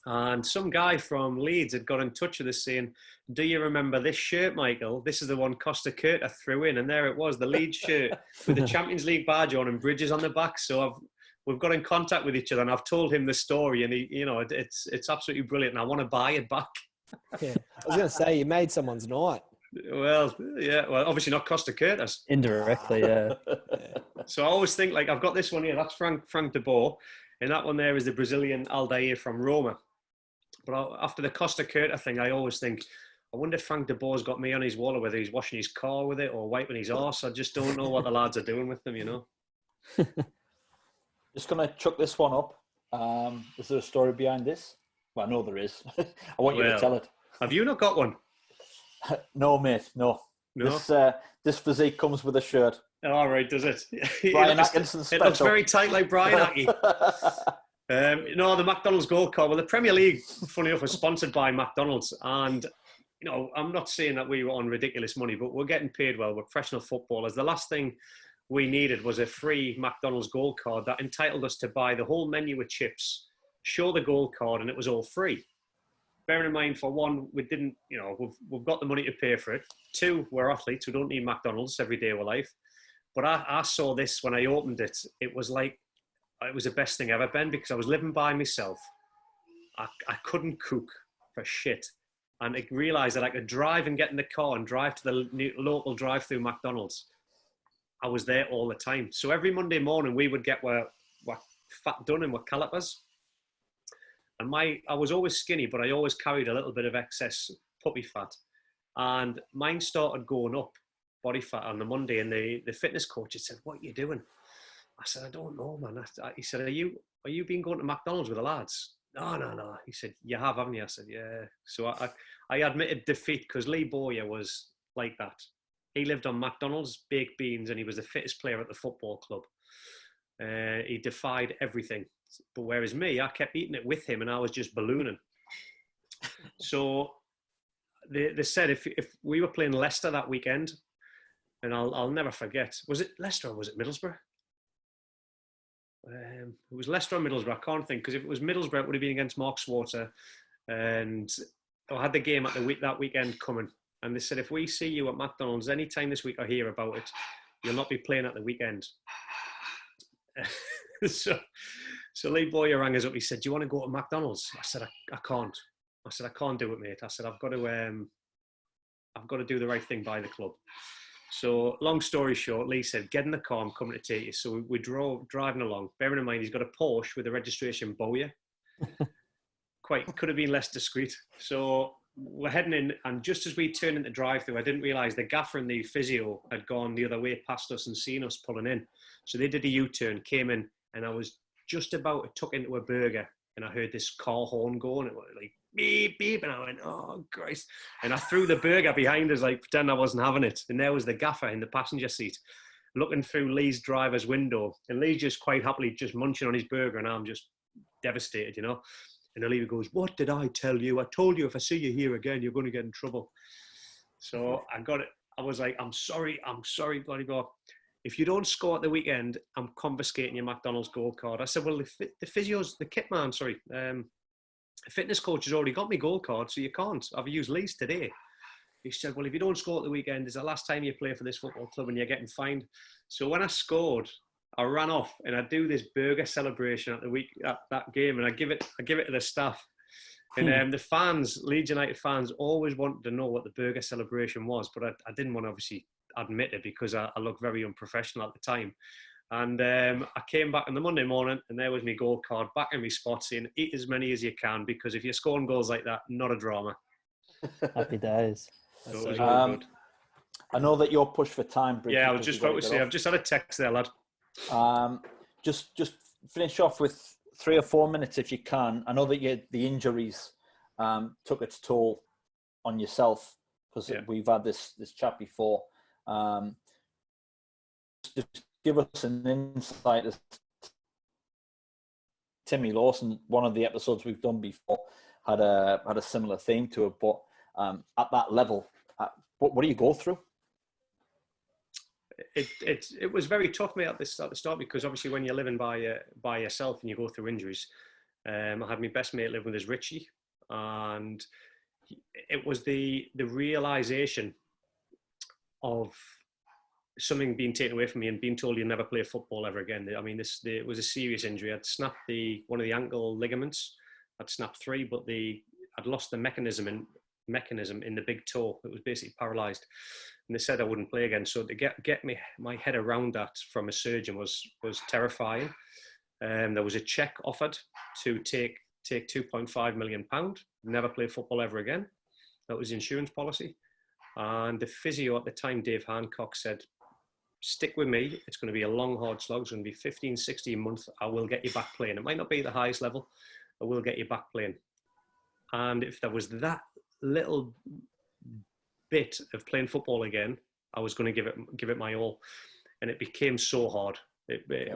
And some guy from Leeds had got in touch with us saying, do you remember this shirt, Michael? This is the one Costa Curta threw in. And there it was, the Leeds shirt with the Champions League badge on and bridges on the back. So we've got in contact with each other, and I've told him the story, and it's absolutely brilliant. And I want to buy it back. Yeah. I was going to say, you made someone's night. Well, yeah. Well, obviously not Costa Curta's. Indirectly, yeah. So I always think, like, I've got this one here. That's Frank de Boer. And that one there is the Brazilian Aldair from Roma. But after the Costa Curta thing, I always think, I wonder if Frank de Boer's got me on his wall, or whether he's washing his car with it or wiping his arse. I just don't know what the lads are doing with them, Just going to chuck this one up. Is there a story behind this? Well, I know there is. I want you to tell it. Have you not got one? No, mate, no. No. This physique comes with a shirt. All right, does it? Brian Atkinson special. It looks very tight like Brian Atty. No, the McDonald's gold card. Well, the Premier League, funny enough, was sponsored by McDonald's. And, I'm not saying that we were on ridiculous money, but we're getting paid well. We're professional footballers. The last thing we needed was a free McDonald's gold card that entitled us to buy the whole menu of chips, show the gold card, and it was all free. Bearing in mind, for one, we didn't, we've got the money to pay for it. Two, we're athletes. We don't need McDonald's every day of our life. But I saw this when I opened it. It was like, it was the best thing ever, Ben, because I was living by myself. I couldn't cook for shit. And I realised that I could drive and get in the car and drive to the local drive-through McDonald's. I was there all the time. So every Monday morning, we would get our fat done and our calipers. And I was always skinny, but I always carried a little bit of excess puppy fat. And mine started going up, body fat, on the Monday. And the fitness coach had said, "What are you doing?" I said, "I don't know, man." He said, Are you been going to McDonald's with the lads?" No. He said, "You have, haven't you?" I said, "Yeah." So I admitted defeat, because Lee Bowyer was like that. He lived on McDonald's, baked beans, and he was the fittest player at the football club. He defied everything. But whereas me, I kept eating it with him, and I was just ballooning. So they said if we were playing Leicester that weekend, and I'll never forget, was it Leicester or was it Middlesbrough? It was Leicester or Middlesbrough, I can't think, because if it was Middlesbrough, it would have been against Mark Swarter, and I had the game at that weekend coming, and they said, if we see you at McDonald's any time this week or hear about it, you'll not be playing at the weekend. So Lee Bowyer rang us up. He said, "Do you want to go to McDonald's?" I said, I can't. I said, "I can't do it, mate." I said, I've got to do the right thing by the club. So long story short, Lee said, "Get in the car, I'm coming to take you." So we drove, driving along. Bearing in mind, he's got a Porsche with a registration Bowyer. Could have been less discreet. So we're heading in, and just as we turned into drive-through, I didn't realise the gaffer and the physio had gone the other way past us and seen us pulling in. So they did a U-turn, came in, and I was just about to tuck into a burger, and I heard this car horn go, and it was like beep beep, and I went, "Oh Christ!" And I threw the burger behind us, like pretend I wasn't having it. And there was the gaffer in the passenger seat, looking through Lee's driver's window, and Lee's just quite happily just munching on his burger, and I'm just devastated, And Lee goes, "What did I tell you? I told you if I see you here again, you're going to get in trouble." So I got it. I was like, I'm sorry, bloody God. If you don't score at the weekend, I'm confiscating your McDonald's gold card. I said, "Well, the physio's, the kit man, the fitness coach has already got me gold card, so you can't. I've used Lee's today." He said, "Well, if you don't score at the weekend, it's the last time you play for this football club and you're getting fined." So when I scored, I ran off and I do this burger celebration at that game, and I give it to the staff. And the fans, Leeds United fans, always wanted to know what the burger celebration was, but I didn't want to obviously admit it because I looked very unprofessional at the time. And I came back on the Monday morning, and there was my gold card back in my spot, saying, "Eat as many as you can, because if you're scoring goals like that, not a drama." Happy days. So it was all good. I know that you're pushed for time, Bridget. Yeah, I was just about to say, I've just had a text there, lad. Just finish off with 3 or 4 minutes if you can. I know that the injuries took its toll on yourself, because we've had this chat before. Just give us an insight as Timmy Lawson, one of the episodes we've done before, had a similar theme to it, but at that level, what do you go through? It was very tough, mate, at the start, because obviously when you're living by yourself and you go through injuries, I had my best mate living with us, Richie, and it was the realisation of something being taken away from me and being told you never play football ever again. I mean, it was a serious injury. I'd snapped one of the ankle ligaments. I'd snapped 3, but I'd lost the mechanism in the big toe. It was basically paralysed, and they said I wouldn't play again. So to get my head around that from a surgeon was terrifying. There was a cheque offered to take £2.5 million, never play football ever again. That was the insurance policy. And the physio at the time, Dave Hancock, said, "Stick with me. It's going to be a long, hard slog. It's going to be 15, 16 months. I will get you back playing. It might not be the highest level. I will get you back playing." And if there was that little bit of playing football again, I was going to give it my all, and it became so hard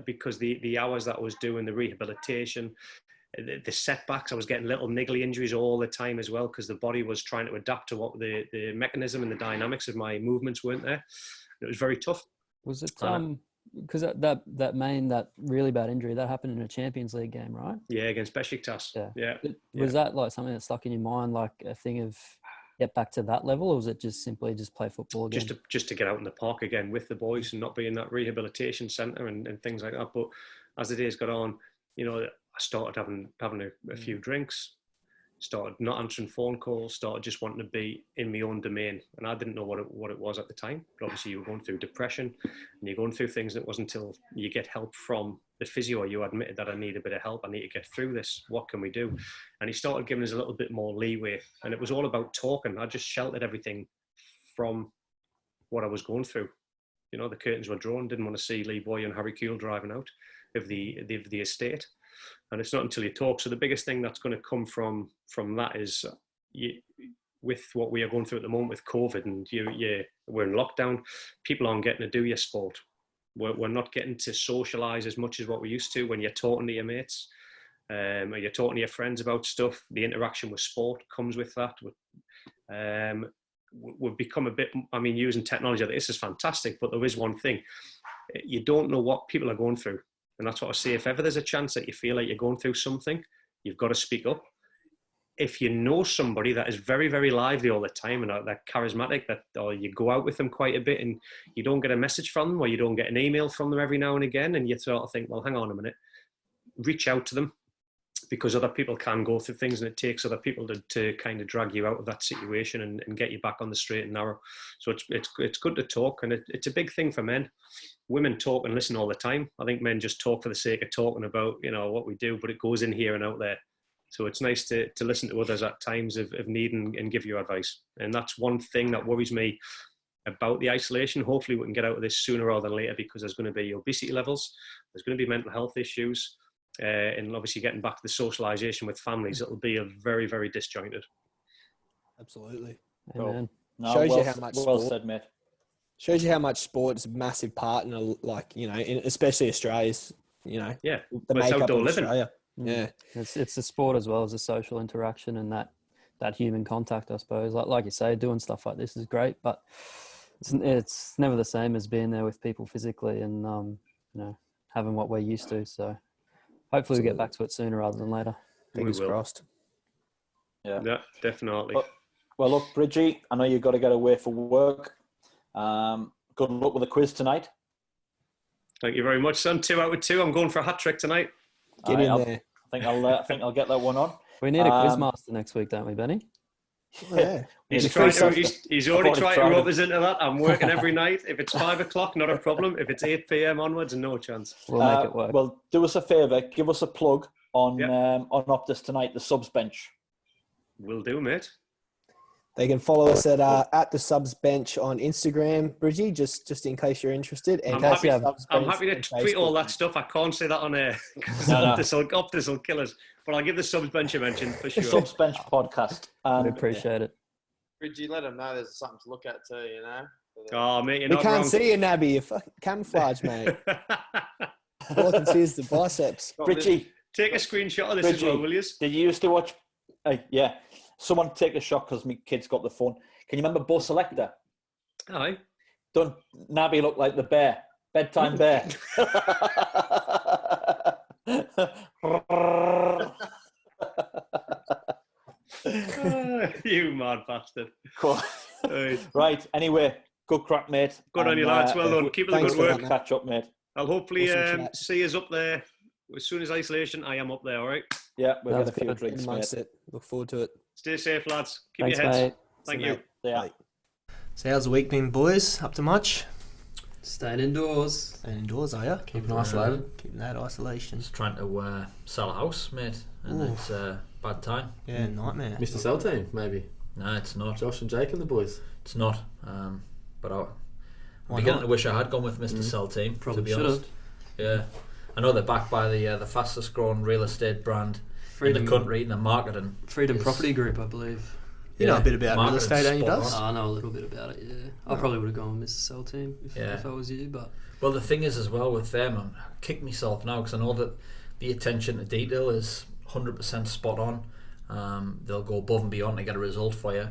because the hours that I was doing, the rehabilitation, the setbacks, I was getting little niggly injuries all the time as well because the body was trying to adapt to what the mechanism and the dynamics of my movements weren't there. It was very tough. Was it because that really bad injury that happened in a Champions League game, right? Yeah, against Besiktas. Yeah. Was that like something that stuck in your mind, like a thing of get back to that level, or was it just simply play football again? Just to get out in the park again with the boys and not be in that rehabilitation centre and things like that. But as the days got on, I started having a few drinks, started not answering phone calls, started just wanting to be in my own domain. And I didn't know what it was at the time. But obviously you were going through depression and you're going through things. And it wasn't until you get help from the physio, you admitted that I need a bit of help. I need to get through this. What can we do? And he started giving us a little bit more leeway. And it was all about talking. I just sheltered everything from what I was going through. The curtains were drawn. Didn't want to see Lee Boy and Harry Kewell driving out of the estate. And it's not until you talk. So the biggest thing that's going to come from that is with what we are going through at the moment with COVID, and we're in lockdown. People aren't getting to do your sport. We're not getting to socialise as much as what we used to. When you're talking to your mates, or you're talking to your friends about stuff, the interaction with sport comes with that. We've become a bit. Using technology, this is fantastic, but there is one thing: you don't know what people are going through. And that's what I say. If ever there's a chance that you feel like you're going through something, you've got to speak up. If you know somebody that is very, very lively all the time and they're charismatic, or you go out with them quite a bit and you don't get a message from them, or you don't get an email from them every now and again, and you sort of think, well, hang on a minute, reach out to them, because other people can go through things and it takes other people to kind of drag you out of that situation and get you back on the straight and narrow. So it's good to talk, and it's a big thing for men. Women talk and listen all the time. I think men just talk for the sake of talking about, what we do, but it goes in here and out there. So it's nice to listen to others at times of need and give you advice. And that's one thing that worries me about the isolation. Hopefully we can get out of this sooner rather than later, because there's going to be obesity levels, there's going to be mental health issues, and obviously getting back to the socialisation with families, it'll be a very, very disjointed. Absolutely. Amen. No, Shows well, you how much well sport, said, mate. Shows you how much sport is a massive part in especially Australia's, Yeah, the it's makeup outdoor of living. Australia. Mm. Yeah. It's the sport as well as the social interaction and that human contact, I suppose. Like you say, doing stuff like this is great, but it's never the same as being there with people physically and having what we're used to. So hopefully we get back to it sooner rather than later. Fingers crossed. Yeah, definitely. Well, look, Bridgie, I know you've got to get away for work. Good luck with the quiz tonight. Thank you very much, son. 2 out of 2. I'm going for a hat trick tonight. Get in there. I think I'll get that one on. We need a quizmaster next week, don't we, Benny? Yeah. He's already tried to rope us into that. I'm working every night. If it's 5 o'clock, not a problem. If it's 8 p.m. onwards, no chance. We'll make it work. Well, do us a favour. Give us a plug on Optus tonight, the subs bench. Will do, mate. They can follow us at the Subs Bench on Instagram, Bridgie, just in case you're interested. And I'm happy to tweet all that stuff. I can't say that on air because Optus will kill us. But I'll give the Subs Bench a mention for sure. Subs Bench podcast. We appreciate it. Bridgie, let them know there's something to look at too, Oh, mate, you're we not can't wrong. see you, Nabby. You're fucking camouflage, mate. All I can see is the biceps. Bridgie, take a screenshot of this as well, will you? Did you used to watch? Yeah. Someone take a shot because my kid's got the phone. Can you remember Bo Selector? Aye. Don't Nabby look like the bear? Bedtime bear. You mad bastard. Cool. Right. Anyway, good crack, mate. Good on you, lads. Well done. Keep up the good work. Catch up, mate. I'll hopefully see us up there. As soon as isolation, I am up there, all right? Yeah, we'll get a Sounds few good. drinks, mate. Look forward to it. Stay safe, lads. Keep Thanks, your heads. mate. Thank See you. mate. Yeah. Bye. So how's the week been, boys? Up to much? Staying indoors. Staying indoors, are you? Keeping isolated. Keeping that isolation. Just trying to sell a house, mate, and it's a bad time. Yeah, nightmare. Mr. Cell Team, maybe. No, it's not. Josh and Jake and the boys. It's not. But I'm Why beginning not? to wish I had gone with Mr. Cell Team. Probably to be should honest. Yeah, I know they're backed by the fastest growing real estate brand Freedom in the country in the marketing. Freedom is- Property Group, I believe. You know a bit about real Marketing's estate, don't you, spot Dubs? on. I know a little bit about it, yeah. I probably would have gone with Mr. Cell team if I was you, but... Well, the thing is as well with them, I kick myself now because I know that the attention to detail is 100% spot on. They'll go above and beyond to get a result for you.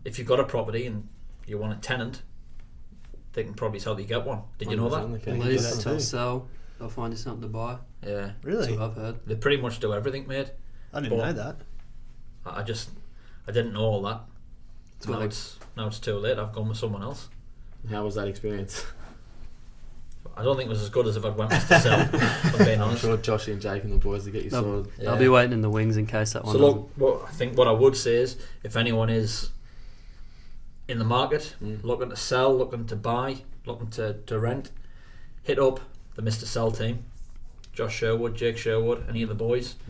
If you've got a property and you want a tenant, they can probably help you get one. Did you know that? At least tell Cell, they'll find you something to buy. Yeah. Really? That's what I've heard. They pretty much do everything, mate. I didn't know that. I didn't know all that. Now it's too late. I've gone with someone else. How was that experience? I don't think it was as good as if I'd went Mr. Cell. If I'm being I'm honest. sure Joshy and Jake and the boys will get you sorted. They'll be waiting in the wings in case that one So look, I think what I would say is, if anyone is in the market, looking to sell, looking to buy, looking to rent, hit up the Mr. Cell team. Josh Sherwood, Jake Sherwood, any of the boys.